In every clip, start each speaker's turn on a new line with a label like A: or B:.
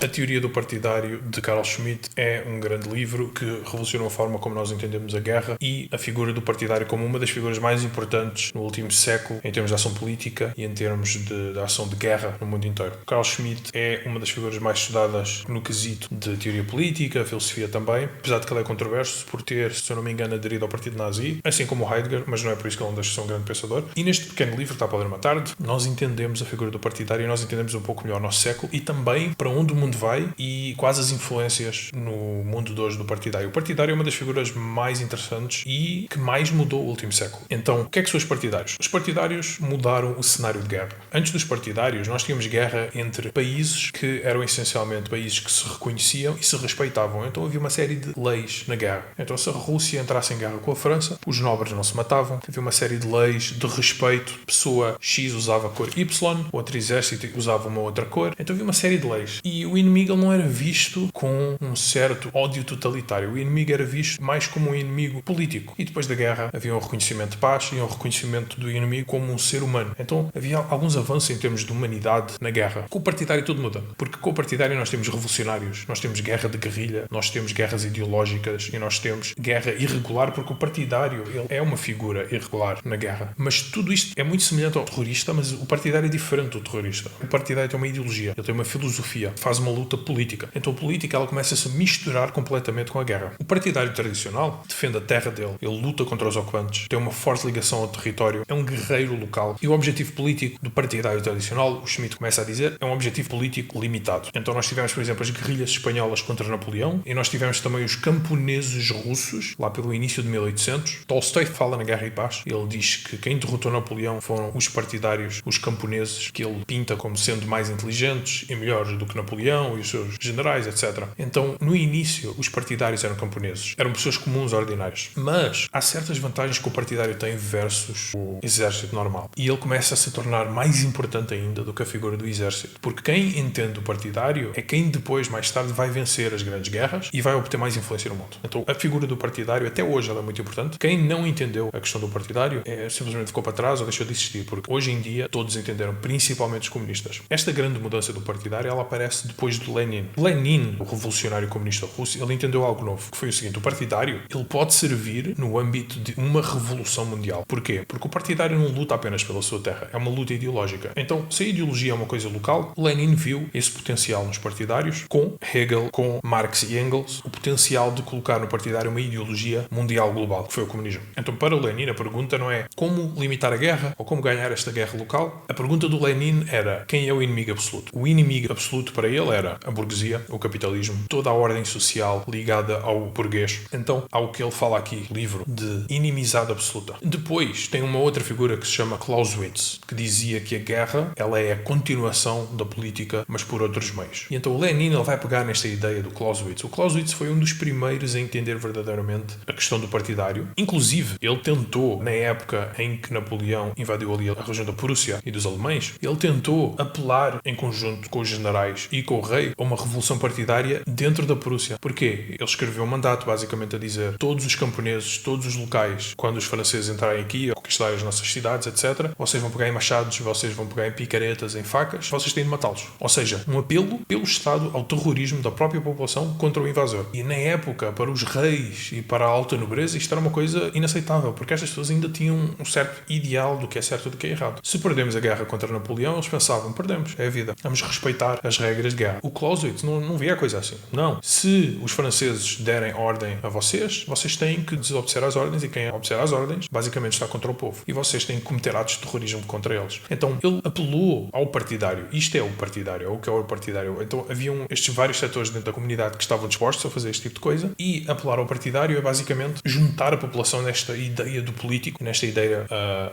A: A Teoria do Partidário, de Carl Schmitt, é um grande livro que revolucionou a forma como nós entendemos a guerra e a figura do partidário como uma das figuras mais importantes no último século em termos de ação política e em termos de ação de guerra no mundo inteiro. Carl Schmitt é uma das figuras mais estudadas no quesito de teoria política, filosofia também, apesar de que ele é controverso por ter, se eu não me engano, aderido ao partido nazi, assim como Heidegger, mas não é por isso que ele não deixa de ser um grande pensador. E neste pequeno livro, está para ler uma tarde, nós entendemos a figura do partidário e nós entendemos um pouco melhor o nosso século e também para onde o mundo vai e quais as influências no mundo de hoje do partidário. O partidário é uma das figuras mais interessantes e que mais mudou o último século. Então, o que é que são os partidários? Os partidários mudaram o cenário de guerra. Antes dos partidários, nós tínhamos guerra entre países que eram essencialmente países que se reconheciam e se respeitavam. Então havia uma série de leis na guerra. Então se a Rússia entrasse em guerra com a França, os nobres não se matavam. Havia uma série de leis de respeito. Pessoa X usava a cor Y, outro exército usava uma outra cor. Então havia uma série de leis. E o inimigo não era visto com um certo ódio totalitário. O inimigo era visto mais como um inimigo político. E depois da guerra havia um reconhecimento de paz e um reconhecimento do inimigo como um ser humano. Então havia alguns avanços em termos de humanidade na guerra. Com o partidário tudo muda. Porque com o partidário nós temos revolucionários, nós temos guerra de guerrilha, nós temos guerras ideológicas e nós temos guerra irregular, porque o partidário ele é uma figura irregular na guerra. Mas tudo isto é muito semelhante ao terrorista, mas o partidário é diferente do terrorista. O partidário tem uma ideologia, ele tem uma filosofia, faz uma luta política. Então a política ela começa a se misturar completamente com a guerra. O partidário tradicional defende a terra dele, ele luta contra os ocupantes, tem uma forte ligação ao território, é um guerreiro local. E o objetivo político do partidário tradicional, o Schmitt começa a dizer, é um objetivo político limitado. Então nós tivemos, por exemplo, as guerrilhas espanholas contra Napoleão e nós tivemos também os camponeses russos, lá pelo início de 1800. Tolstói fala na Guerra e Paz. Ele diz que quem derrotou Napoleão foram os partidários, os camponeses, que ele pinta como sendo mais inteligentes e melhores do que Napoleão e os seus generais, etc. Então, no início, os partidários eram camponeses. Eram pessoas comuns, ordinárias. Mas há certas vantagens que o partidário tem versus o exército normal. E ele começa a se tornar mais importante ainda do que a figura do exército. Porque quem entende o partidário é quem depois, mais tarde, vai vencer as grandes guerras e vai obter mais influência no mundo. Então, a figura do partidário, até hoje, ela é muito importante. Quem não entendeu a questão do partidário simplesmente ficou para trás ou deixou de existir, porque hoje em dia todos entenderam, principalmente os comunistas. Esta grande mudança do partidário, ela aparece depois de Lenin. Lenin, o revolucionário comunista russo, ele entendeu algo novo, que foi o seguinte: o partidário, ele pode servir no âmbito de uma revolução mundial. Porquê? Porque o partidário não luta apenas pela sua terra, é uma luta ideológica. Então, se a ideologia é uma coisa local, Lenin viu esse potencial nos partidários, com Hegel, com Marx e Engels, o potencial de colocar no partidário uma ideologia mundial global, que foi o comunismo. Então, para Lenin, a pergunta não é como limitar a guerra ou como ganhar esta guerra local. A pergunta do Lenin era: quem é o inimigo absoluto? O inimigo absoluto para ele era a burguesia, o capitalismo, toda a ordem social ligada ao burguês. Então, há o que ele fala aqui, livro de inimizade absoluta. Depois, tem uma outra figura que se chama Clausewitz, que dizia que a guerra, ela é a continuação da política, mas por outros meios. E então o Lenin, ele vai pegar nesta ideia do Clausewitz. O Clausewitz foi um dos primeiros a entender verdadeiramente a questão do partidário. Inclusive, ele tentou, na época em que Napoleão invadiu ali a região da Prússia e dos alemães, ele tentou apelar em conjunto com os generais e com o rei a uma revolução partidária dentro da Prússia. Porquê? Ele escreveu um mandato basicamente a dizer: todos os camponeses, todos os locais, quando os franceses entrarem aqui a conquistar as nossas cidades, etc., vocês vão pegar em machados, vocês vão pegar em picaretas, em facas, vocês têm de matá-los. Ou seja, um apelo pelo Estado ao terrorismo da própria população contra o invasor. E na época, para os reis e para a alta nobreza, isto era uma coisa inaceitável, porque estas pessoas ainda tinham um certo ideal do que é certo e do que é errado. Se perdemos a guerra contra Napoleão, eles pensavam: perdemos, é a vida, vamos respeitar as regras de guerra. O Clausewitz não via a coisa assim. Não. Se os franceses derem ordem a vocês, vocês têm que desobedecer às ordens, e quem obedecer às ordens, basicamente está contra o povo. E vocês têm que cometer atos de terrorismo contra eles. Então, ele apelou ao partidário. Isto é o partidário, é o que é o partidário. Então, haviam estes vários setores dentro da comunidade que estavam dispostos a fazer este tipo de coisa, e apelar ao partidário é basicamente juntar a população nesta ideia do político, nesta ideia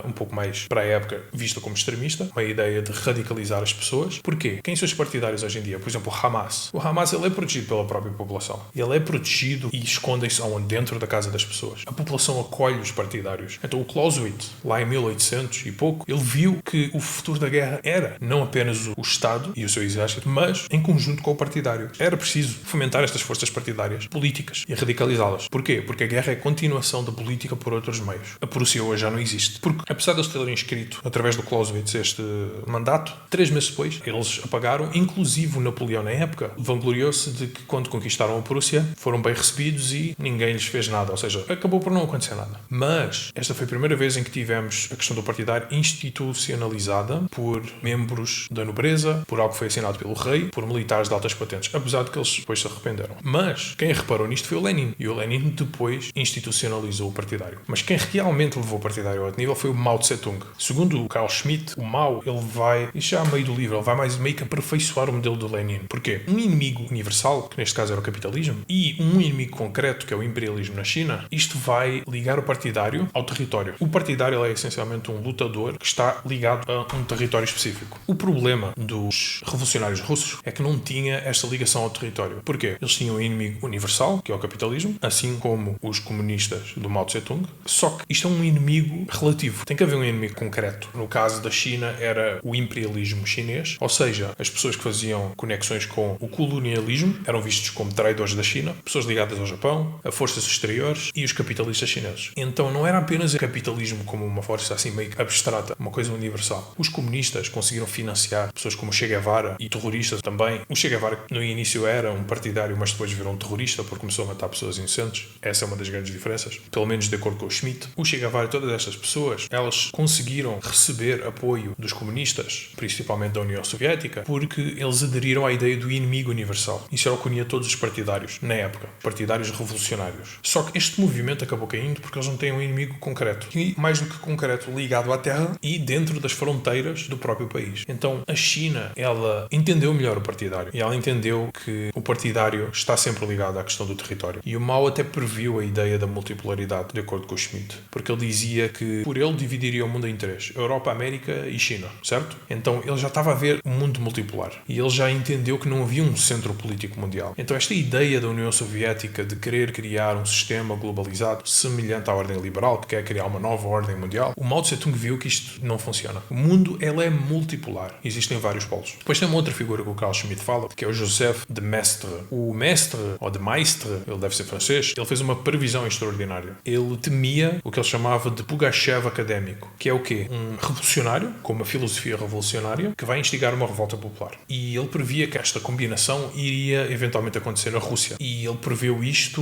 A: um pouco mais, para a época, vista como extremista, uma ideia de radicalizar as pessoas. Porquê? Quem são os partidários hoje em dia? Por exemplo, o Hamas. O Hamas, ele é protegido pela própria população. Ele é protegido e escondem-se dentro da casa das pessoas. A população acolhe os partidários. Então, o Clausewitz, lá em 1800 e pouco, ele viu que o futuro da guerra era não apenas o Estado e o seu exército, mas em conjunto com o partidário. Era preciso fomentar estas forças partidárias políticas e radicalizá-las. Porquê? Porque a guerra é a continuação da política por outros meios. A Prússia hoje já não existe. Porque, apesar de eles terem escrito, através do Clausewitz, este mandato, 3 meses depois, eles apagaram, inclusive Napoleão, na época, vangloriou-se de que quando conquistaram a Prússia foram bem recebidos e ninguém lhes fez nada, ou seja, acabou por não acontecer nada. Mas esta foi a primeira vez em que tivemos a questão do partidário institucionalizada por membros da nobreza, por algo que foi assinado pelo rei, por militares de altas patentes, apesar de que eles depois se arrependeram. Mas quem reparou nisto foi o Lenin, e o Lenin depois institucionalizou o partidário. Mas quem realmente levou o partidário a outro nível foi o Mao Tse-tung. Segundo o Carl Schmitt, o Mao, ele vai, e já a meio do livro, ele vai mais meio que aperfeiçoar o modelo do Lenin. Porquê? Um inimigo universal, que neste caso era o capitalismo, e um inimigo concreto, que é o imperialismo na China, isto vai ligar o partidário ao território. O partidário é essencialmente um lutador que está ligado a um território específico. O problema dos revolucionários russos é que não tinha esta ligação ao território. Porquê? Eles tinham um inimigo universal, que é o capitalismo, assim como os comunistas do Mao Tse-tung, só que isto é um inimigo relativo. Tem que haver um inimigo concreto. No caso da China era o imperialismo chinês, ou seja, as pessoas que faziam conexões com o colonialismo eram vistos como traidores da China, pessoas ligadas ao Japão, a forças exteriores e os capitalistas chineses. Então não era apenas o capitalismo como uma força assim meio abstrata, uma coisa universal. Os comunistas conseguiram financiar pessoas como Che Guevara e terroristas também. O Che Guevara no início era um partidário, mas depois virou um terrorista porque começou a matar pessoas inocentes. Essa é uma das grandes diferenças, pelo menos de acordo com o Schmitt. O Che Guevara e todas estas pessoas, elas conseguiram receber apoio dos comunistas, principalmente da União Soviética, porque eles aderiram à ideia do inimigo universal. Isso era o que unia todos os partidários, na época, partidários revolucionários. Só que este movimento acabou caindo porque eles não têm um inimigo concreto. E mais do que concreto, ligado à terra e dentro das fronteiras do próprio país. Então, a China, ela entendeu melhor o partidário. E ela entendeu que o partidário está sempre ligado à questão do território. E o Mao até previu a ideia da multipolaridade, de acordo com o Schmitt. Porque ele dizia que, por ele, dividiria o mundo em três. Europa, América e China, certo? Então, ele já estava a ver um mundo multipolar. E ele já entendeu que não havia um centro político mundial. Então, esta ideia da União Soviética de querer criar um sistema globalizado semelhante à ordem liberal, que quer criar uma nova ordem mundial, o Mao Tse-tung viu que isto não funciona. O mundo, ele é multipolar. Existem vários polos. Depois tem uma outra figura que o Carl Schmitt fala, que é o Joseph de Maistre. O Mestre, ou de Maistre, ele deve ser francês, ele fez uma previsão extraordinária. Ele temia o que ele chamava de Pugachev académico, que é o quê? Um revolucionário, com uma filosofia revolucionária, que vai instigar uma revolta popular. E ele previa que esta combinação iria eventualmente acontecer na Rússia. E ele previu isto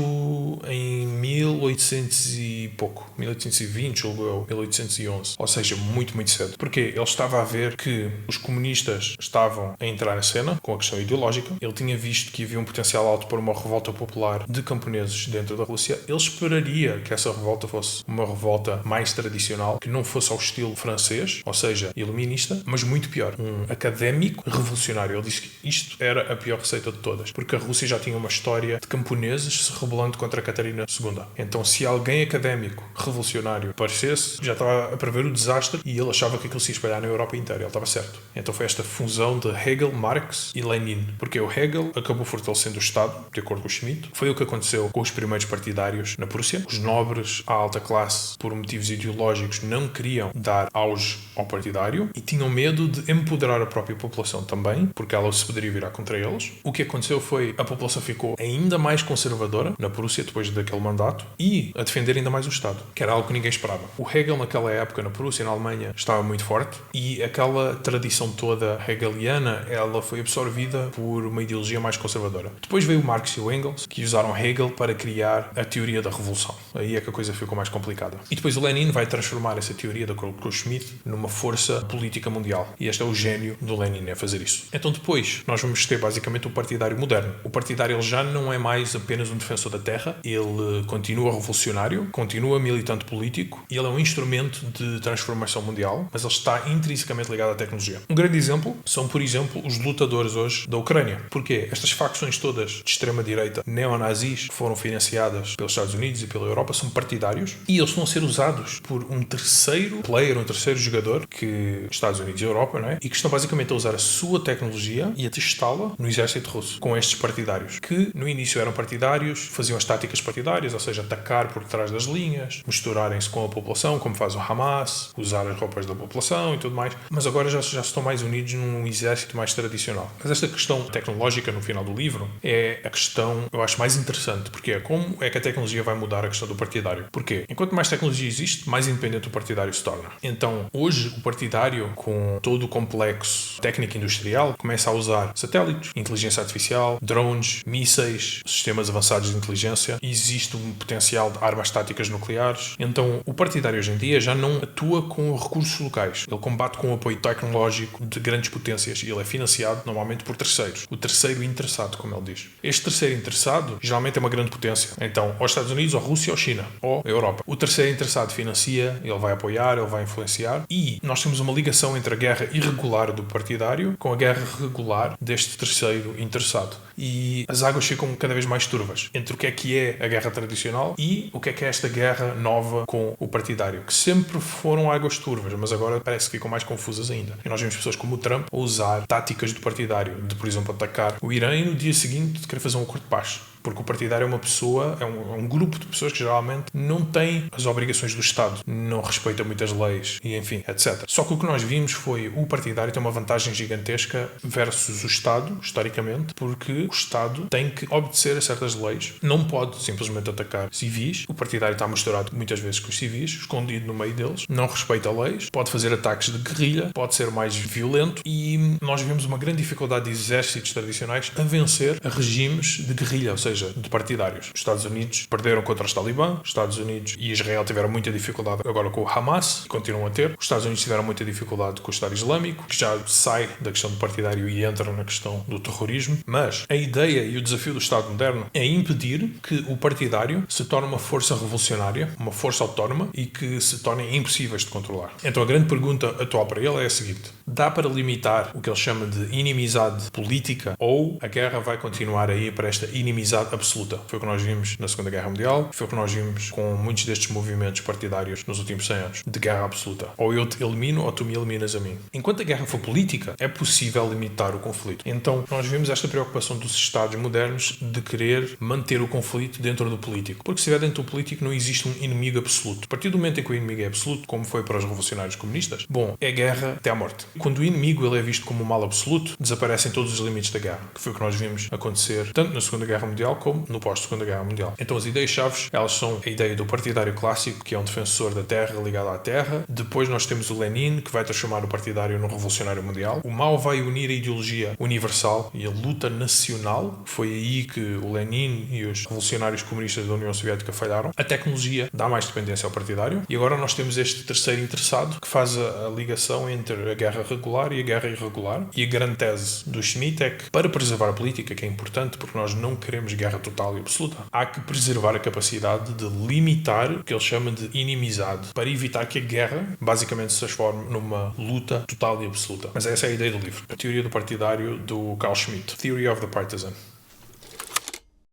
A: em 1800 e pouco. 1820, julgo eu, 1811. Ou seja, muito, muito cedo. Porque ele estava a ver que os comunistas estavam a entrar na cena com a questão ideológica. Ele tinha visto que havia um potencial alto para uma revolta popular de camponeses dentro da Rússia. Ele esperaria que essa revolta fosse uma revolta mais tradicional, que não fosse ao estilo francês, ou seja, iluminista, mas muito pior. Um académico revolucionário. Ele disse que isto era a pior receita de todas, porque a Rússia já tinha uma história de camponeses se rebelando contra a Catarina II. Então, se alguém académico revolucionário aparecesse, já estava a prever o desastre e ele achava que aquilo se ia espalhar na Europa inteira. Ele estava certo. Então foi esta fusão de Hegel, Marx e Lenin. Porque o Hegel acabou fortalecendo o Estado, de acordo com o Schmitt. Foi o que aconteceu com os primeiros partidários na Prússia. Os nobres, a alta classe, por motivos ideológicos, não queriam dar auge ao partidário e tinham medo de empoderar a própria população também, porque ela se poderia virar contra eles. O que aconteceu foi a população ficou ainda mais conservadora na Prússia depois daquele mandato e a defender ainda mais o Estado, que era algo que ninguém esperava. O Hegel naquela época na Prússia e na Alemanha estava muito forte e aquela tradição toda hegeliana, ela foi absorvida por uma ideologia mais conservadora. Depois veio o Marx e o Engels, que usaram Hegel para criar a teoria da revolução. Aí é que a coisa ficou mais complicada. E depois o Lenin vai transformar essa teoria da acordo com o Schmitt numa força política mundial. E este é o gênio do Lenin a fazer isso. Então depois nós vamos ter basicamente o partidário moderno. O partidário ele já não é mais apenas um defensor da terra, ele continua revolucionário, continua militante político e ele é um instrumento de transformação mundial, mas ele está intrinsecamente ligado à tecnologia. Um grande exemplo são, por exemplo, os lutadores hoje da Ucrânia. Porquê? Estas facções todas de extrema-direita neonazis que foram financiadas pelos Estados Unidos e pela Europa são partidários e eles estão a ser usados por um terceiro player, um terceiro jogador que Estados Unidos e Europa, não é? E que estão basicamente a usar a sua tecnologia e a testá-la no exército russo com estes partidários, que no início eram partidários, faziam as táticas partidárias, ou seja, atacar por trás das linhas, misturarem-se com a população, como faz o Hamas, usar as roupas da população e tudo mais, mas agora já estão mais unidos num exército mais tradicional. Mas esta questão tecnológica no final do livro é a questão, eu acho, mais interessante, porque é como é que a tecnologia vai mudar a questão do partidário. Porquê? Enquanto mais tecnologia existe, mais independente o partidário se torna. Então, hoje, o partidário, com todo o complexo técnico-industrial, começa a usar usar satélites, inteligência artificial, drones, mísseis, sistemas avançados de inteligência. Existe um potencial de armas táticas nucleares. Então, o partidário hoje em dia já não atua com recursos locais. Ele combate com o apoio tecnológico de grandes potências e ele é financiado normalmente por terceiros. O terceiro interessado, como ele diz. Este terceiro interessado geralmente é uma grande potência. Então, ou Estados Unidos, ou Rússia, ou China, ou a Europa. O terceiro interessado financia, ele vai apoiar, ele vai influenciar e nós temos uma ligação entre a guerra irregular do partidário com a guerra regular deste terceiro interessado. E as águas ficam cada vez mais turvas entre o que é a guerra tradicional e o que é esta guerra nova com o partidário, que sempre foram águas turvas, mas agora parece que ficam mais confusas ainda. E nós vemos pessoas como o Trump a usar táticas do partidário, de, por exemplo, atacar o Irã e no dia seguinte querer fazer um acordo de paz. Porque o partidário é uma pessoa, é um grupo de pessoas que geralmente não têm as obrigações do Estado, não respeita muitas leis e enfim, etc. Só que o que nós vimos foi o partidário tem uma vantagem gigantesca versus o Estado, historicamente, porque o Estado tem que obedecer a certas leis, não pode simplesmente atacar civis. O partidário está misturado muitas vezes com os civis, escondido no meio deles, não respeita leis, pode fazer ataques de guerrilha, pode ser mais violento e nós vemos uma grande dificuldade de exércitos tradicionais a vencer a regimes de guerrilha, ou seja, de partidários. Os Estados Unidos perderam contra os talibã, os Estados Unidos e Israel tiveram muita dificuldade agora com o Hamas, e continuam a ter. Os Estados Unidos tiveram muita dificuldade com o Estado Islâmico, que já sai da questão do partidário e entra na questão do terrorismo. Mas a ideia e o desafio do Estado moderno é impedir que o partidário se torne uma força revolucionária, uma força autónoma e que se tornem impossíveis de controlar. Então a grande pergunta atual para ele é a seguinte: dá para limitar o que ele chama de inimizade política ou a guerra vai continuar a ir para esta inimizade absoluta? Foi o que nós vimos na Segunda Guerra Mundial, foi o que nós vimos com muitos destes movimentos partidários nos últimos 100 anos, de guerra absoluta. Ou eu te elimino ou tu me eliminas a mim. Enquanto a guerra for política, é possível limitar o conflito. Então nós vimos esta preocupação dos Estados modernos de querer manter o conflito dentro do político. Porque se estiver dentro do político não existe um inimigo absoluto. A partir do momento em que o inimigo é absoluto, como foi para os revolucionários comunistas, bom, é guerra até à morte. Quando o inimigo ele é visto como um mal absoluto, desaparecem todos os limites da guerra, que foi o que nós vimos acontecer tanto na Segunda Guerra Mundial como no pós-Segunda Guerra Mundial. Então as ideias-chave, elas são a ideia do partidário clássico, que é um defensor da terra ligado à terra. Depois nós temos o Lenin, que vai transformar o partidário num revolucionário mundial. O Mao vai unir a ideologia universal e a luta nacional. Foi aí que o Lenin e os revolucionários comunistas da União Soviética falharam. A tecnologia dá mais dependência ao partidário. E agora nós temos este terceiro interessado, que faz a ligação entre a guerra regular e a guerra irregular. E a grande tese do Schmitt é que, para preservar a política, que é importante porque nós não queremos guerra total e absoluta, há que preservar a capacidade de limitar o que ele chama de inimizade, para evitar que a guerra basicamente se transforme numa luta total e absoluta. Mas essa é a ideia do livro. A teoria do partidário do Carl Schmitt. Theory of the Partisan.